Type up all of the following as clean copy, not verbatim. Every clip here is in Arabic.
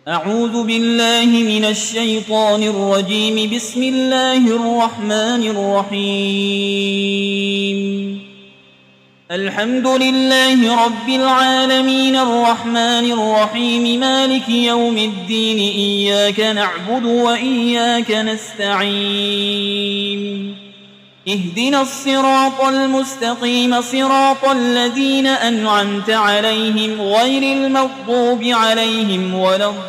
أعوذ بالله من الشيطان الرجيم. بسم الله الرحمن الرحيم. الحمد لله رب العالمين الرحمن الرحيم مالك يوم الدين. إياك نعبد وإياك نستعين. اهدنا الصراط المستقيم صراط الذين أنعمت عليهم غير المغضوب عليهم ولا الضالين.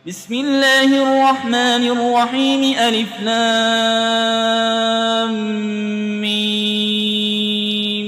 بسم الله الرحمن الرحيم. ألف لام ميم.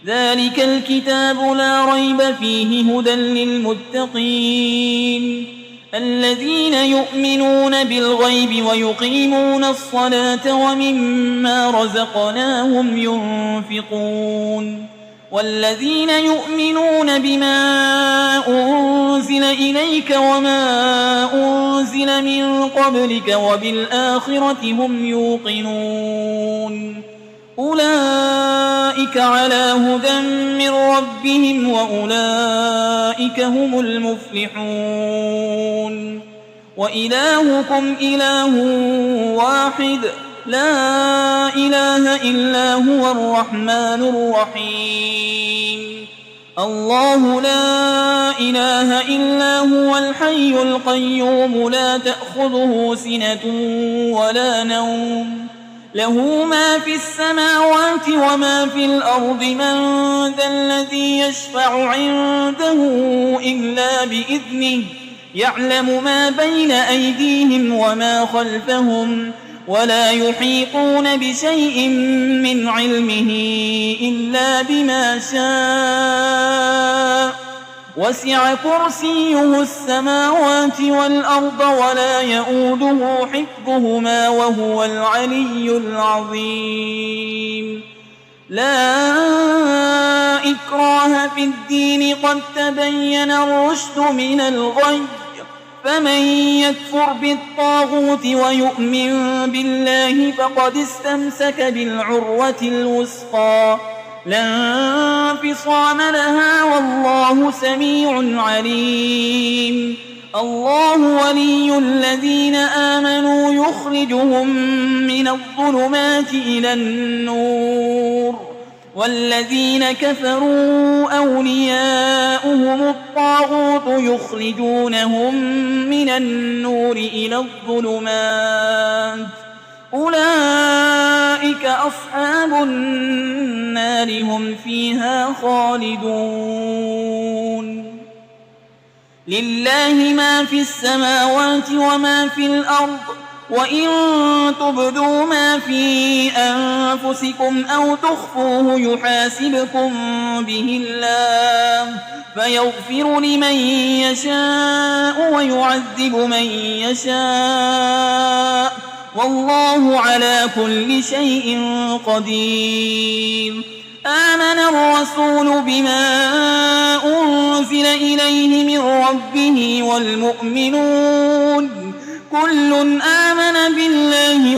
ذلك الكتاب لا ريب فيه هدى للمتقين الذين يؤمنون بالغيب ويقيمون الصلاة ومما رزقناهم ينفقون والذين يؤمنون بما أنزل إليك وما أنزل من قبلك وبالآخرة هم يوقنون أولئك على هدى من ربهم وأولئك هم المفلحون. وإلهكم إله واحد لا إله إلا هو الرحمن الرحيم. الله لا إله إلا هو الحي القيوم لا تأخذه سنة ولا نوم له ما في السماوات وما في الأرض. من ذا الذي يشفع عنده إلا بإذنه يعلم ما بين أيديهم وما خلفهم ولا يحيطون بشيء من علمه إلا بما شاء. وسع كرسيه السماوات والأرض ولا يؤوده حفظهما وهو العلي العظيم. لا إكراه في الدين قد تبين الرشد من الغي. فمن يكفر بالطاغوت ويؤمن بالله فقد استمسك بالعروة الوثقى لا انفصام لها والله سميع عليم. الله ولي الذين آمنوا يخرجهم من الظلمات إلى النور والذين كفروا أولياؤهم الطاغوت يخرجونهم من النور إلى الظلمات أولئك أصحاب النار هم فيها خالدون. لله ما في السماوات وما في الأرض وإن تبدوا ما في أنفسكم أو تخفوه يحاسبكم به الله فيغفر لمن يشاء ويعذب من يشاء والله على كل شيء قدير. آمن الرسول بما أنزل إليه من ربه والمؤمنون كل آمن بالله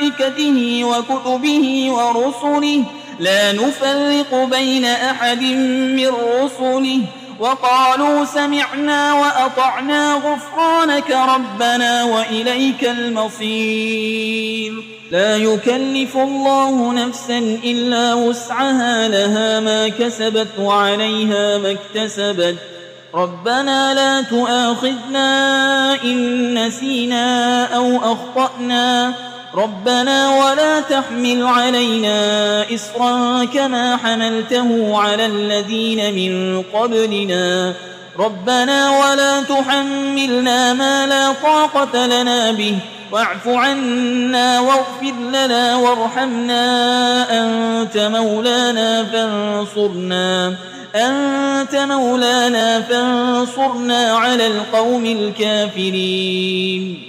وملائكته وكتبه ورسله لا نفرق بين أحد من رسله وقالوا سمعنا وأطعنا غفرانك ربنا وإليك المصير. لا يكلف الله نفسا إلا وسعها لها ما كسبت وعليها ما اكتسبت. ربنا لا تؤاخذنا إن نسينا أو أخطأنا ربنا ولا تحمل علينا إصرا كما حملته على الذين من قبلنا ربنا ولا تحملنا ما لا طاقة لنا به واعف عنا واغفر لنا وارحمنا أنت مولانا فانصرنا على القوم الكافرين.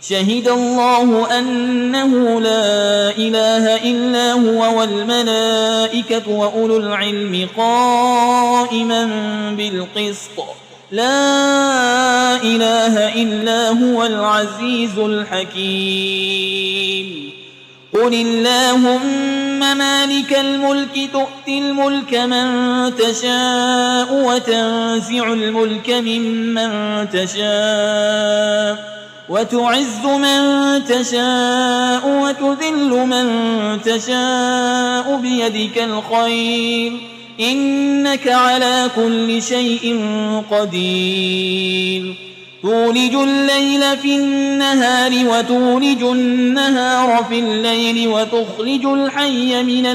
شهد الله أنه لا إله إلا هو والملائكة وأولو العلم قائما بالقسط لا إله إلا هو العزيز الحكيم. قل اللهم مالك الملك تؤتي الملك من تشاء وتنزع الملك ممن تشاء وتعز من تشاء وتذل من تشاء بيدك الخير إنك على كل شيء قدير تولج الليل في النهار وتولج النهار في الليل وتخرج الحي من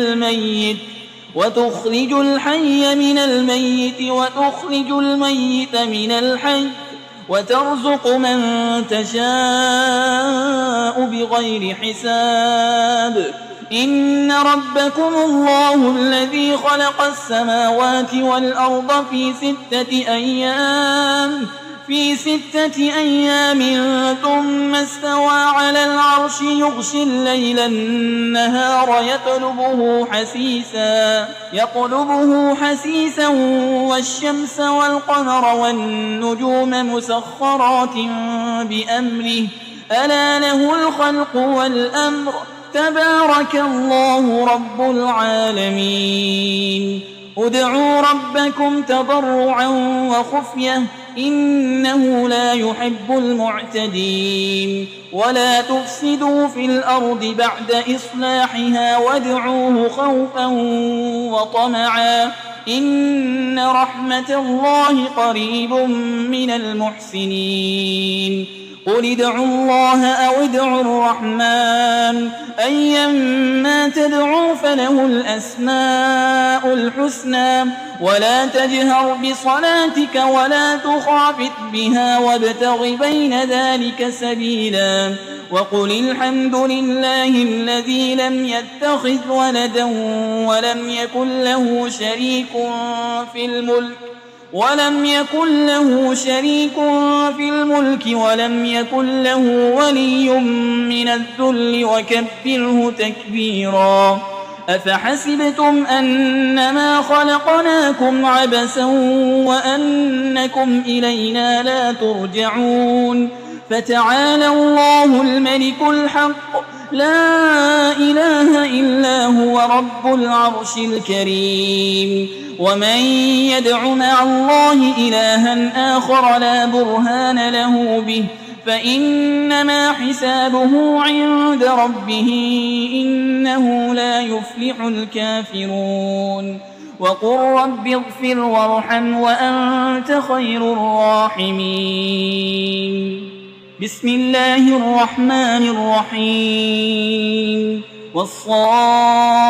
الميت وتخرج الميت من الحي وترزق من تشاء بغير حساب إن ربكم الله الذي خلق السماوات والأرض في 6 أيام ثم استوى على العرش يغشي الليل النهار يطلبه حسيسا والشمس والقمر والنجوم مسخرات بأمره ألا له الخلق والأمر تبارك الله رب العالمين ادعوا ربكم تضرعا وخفية إنه لا يحب المعتدين ولا تفسدوا في الأرض بعد إصلاحها وادعوه خوفا وطمعا إن رحمة الله قريب من المحسنين قل ادعوا الله أو ادعوا الرحمن أيما تدعوا فله الأسماء الحسنى ولا تجهر بصلاتك ولا تخافت بها وابتغ بين ذلك سبيلا وقل الحمد لله الذي لم يتخذ ولدا ولم يكن له شريك في الملك ولم يكن له ولي من الذل وكبره تكبيرا أفحسبتم أنما خلقناكم عبثا وأنكم إلينا لا ترجعون فتعالى الله الملك الحق لا إله إلا هو رب العرش الكريم ومن يدع مع الله إلها آخر لا برهان له به فإنما حسابه عند ربه إنه لا يفلح الكافرون وقل رب اغفر وارحم وأنت خير الراحمين بسم الله الرحمن الرحيم والصافات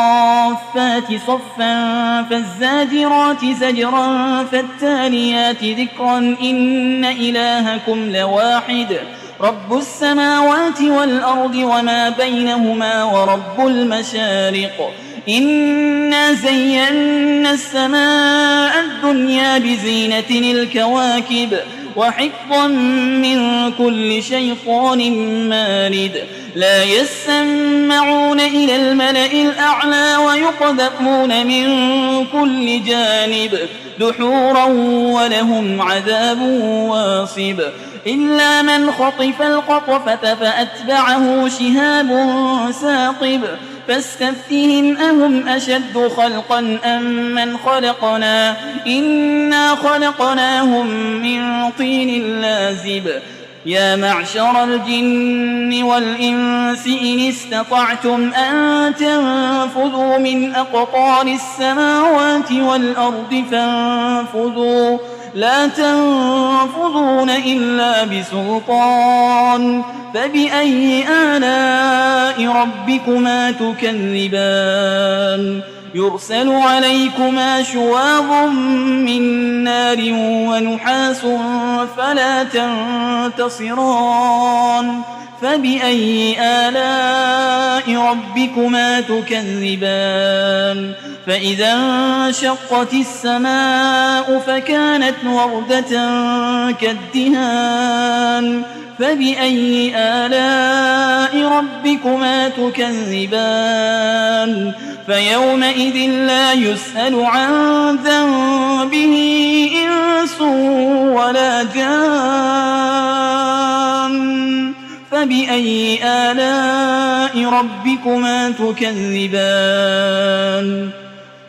صفا فالزاجرات زجرا فالتاليات ذكرا إن إلهكم لواحد رب السماوات والأرض وما بينهما ورب المشارق إنا زينا السماء الدنيا بزينة الكواكب وحفظا من كل شيطان مارد لا يسمعون إلى الملأ الأعلى ويقذفون من كل جانب دحورا ولهم عذاب واصب إلا من خطف الخطفة فأتبعه شهاب ثاقب فاستفتهم أهم أشد خلقا أم من خلقنا إنا خلقناهم من طين لازب يا معشر الجن والإنس إن استطعتم أن تنفذوا من أقطار السماوات والأرض فانفذوا لا تنفذون إلا بسلطان فبأي آلاء ربكما تكذبان يرسل عليكما شواظ من نار ونحاس فلا تنتصران فبأي آلاء ربكما تكذبان فإذا انشقت السماء فكانت وردة كالدهان فبأي آلاء ربكما تكذبان فيومئذ لا يسأل عن ذنبه إنس ولا جان فبأي آلاء ربكما تكذبان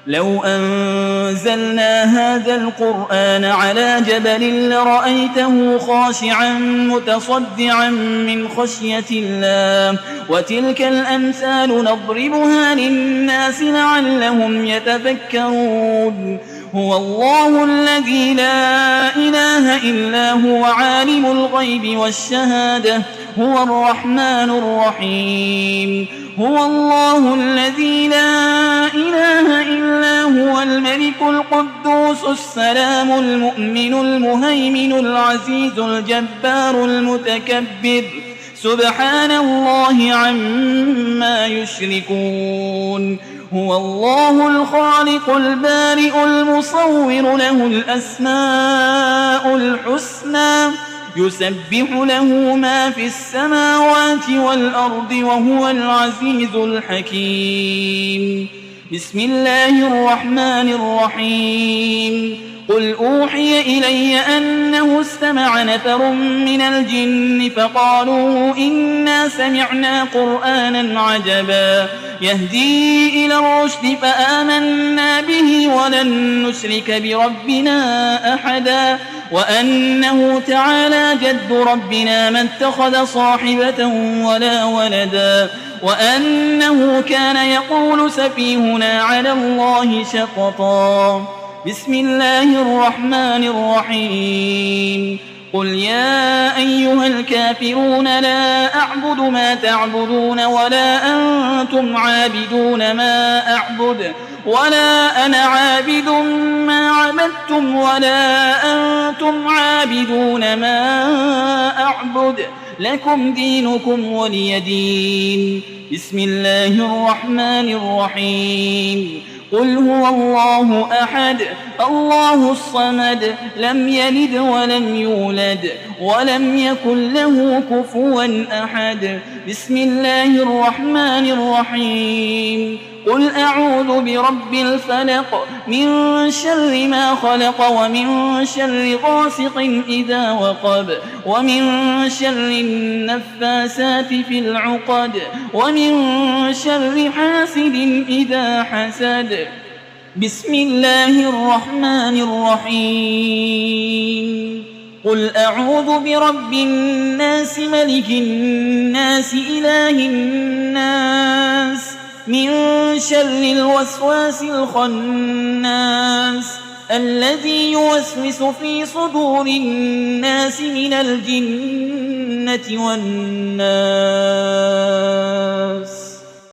لو أنزلنا هذا القرآن على جبل لرأيته خاشعا متصدعا من خشية الله وتلك الأمثال نضربها للناس لعلهم يتفكرون هو الله الذي لا إله إلا هو عالم الغيب والشهادة هو الرحمن الرحيم هو الله الذي لا إله إلا هو الملك القدوس السلام المؤمن المهيمن العزيز الجبار المتكبر سبحان الله عما يشركون هو الله الخالق البارئ المصور له الأسماء الحسنى يسبح له ما في السماوات والأرض وهو العزيز الحكيم بسم الله الرحمن الرحيم قل أوحي إلي أنه استمع نفر من الجن فقالوا إنا سمعنا قرآنا عجبا يهدي إلى الرشد فآمنا به ولن نشرك بربنا أحدا وأنه تعالى جد ربنا ما اتخذ صاحبة ولا ولدا وأنه كان يقول سفيهنا على الله شططا بسم الله الرحمن الرحيم قل يا أيها الكافرون لا أعبد ما تعبدون ولا أنتم عابدون ما أعبد ولا أنا عابد ما عبدتم ولا أنتم عابدون ما أعبد لكم دينكم ولي دين بسم الله الرحمن الرحيم قل هو الله أحد الله الصمد لم يلد ولم يولد ولم يكن له كفوا أحد بسم الله الرحمن الرحيم قل أعوذ برب الفلق من شر ما خلق ومن شر غاسق إذا وقب ومن شر النفاسات في العقد ومن شر حاسد إذا حسد بسم الله الرحمن الرحيم قل أعوذ برب الناس ملك الناس إله الناس من شر الوسواس الخناس الذي يوسوس في صدور الناس من الجنة والناس